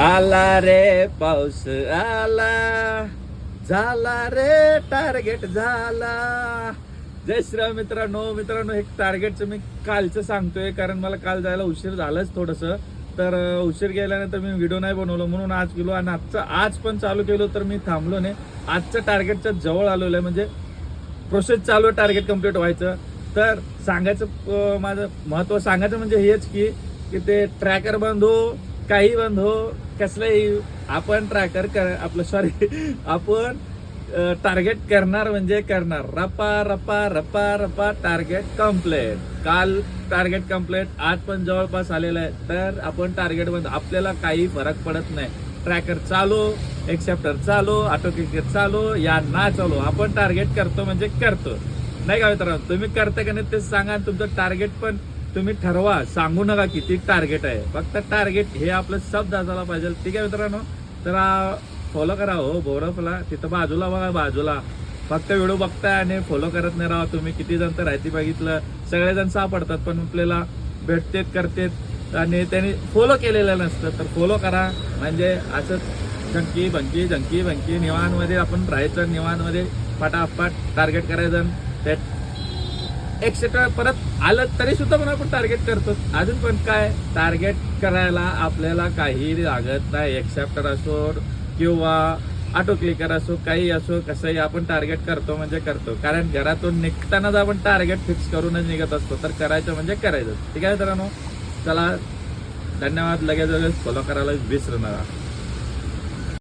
आला रे पाऊस आला, झाला रे टार्गेट झाला. जय श्रीराम मित्रांनो, हे टार्गेटचं मी कालचं सांगतोय कारण मला काल जायला उशीर झालाच थोडस. तर उशीर गेल्यानंतर मी व्हिडिओ नाही बनवलो म्हणून आज गेलो आणि आज पण चालू केलो तर मी थांबलो नाही. आजच्या टार्गेटच्या जवळ आलेलो आहे, म्हणजे प्रोसेस चालू आहे टार्गेट कम्प्लीट व्हायचं. तर सांगायचं माझं महत्व सांगायचं म्हणजे हेच की ते ट्रॅकर बंद हो, काही बंद हो, कसलंही आपण ट्रॅकर आपण टार्गेट करणार म्हणजे करणार. रपा रपा रपा रपा टार्गेट कम्प्लीट. काल टार्गेट कम्प्लीट, आज पण जवळपास आलेलं आहे. तर आपण टार्गेट बंद, आपल्याला काही फरक पडत नाही. ट्रॅकर चालू, एक्सेप्टर चालू, ऑटो क्लिकर चालू या ना चालू, आपण टार्गेट करतो म्हणजे करतो. नाही का मित्रांनो, तुम्ही करता का नाही ते सांगा. तुमचं टार्गेट पण तुम्ही ठरवा, सांगू नका किती टार्गेट आहे. फक्त टार्गेट हे आपलं शब्द असायला पाहिजे. ठीक आहे मित्रांनो, तर फॉलो करा हो बोरफला. तिथं बाजूला बघा, बाजूला फक्त व्हिडिओ बघताय आणि फॉलो करत नाही राहा तुम्ही. किती जण तर राहते बघितलं, सगळेजण सापडतात पण आपल्याला भेटतेत करतेत आणि त्यांनी फॉलो केलेलं नसतं. तर फॉलो करा, म्हणजे असंच झंकी भंकी निवांमध्ये आपण राहायचं. निवांमध्ये फटाफट टार्गेट करायचं. ते एक्सेट्रा परत आलं तरी सुद्धा पण आपण टार्गेट करतो. अजून पण काय टार्गेट करायला आपल्याला काही लागत नाही. एक्सेप्टर असो किंवा ऑटो क्लिकर असो, काही असो, कसंही आपण टार्गेट करतो म्हणजे करतो. कारण घरातून निघतानाच आपण टार्गेट फिक्स करूनच निघत असतो. तर करायचं म्हणजे करायचं. ठीक आहे मित्रांनो, चला धन्यवाद. लगेच फॉलो करायला विसरू नका.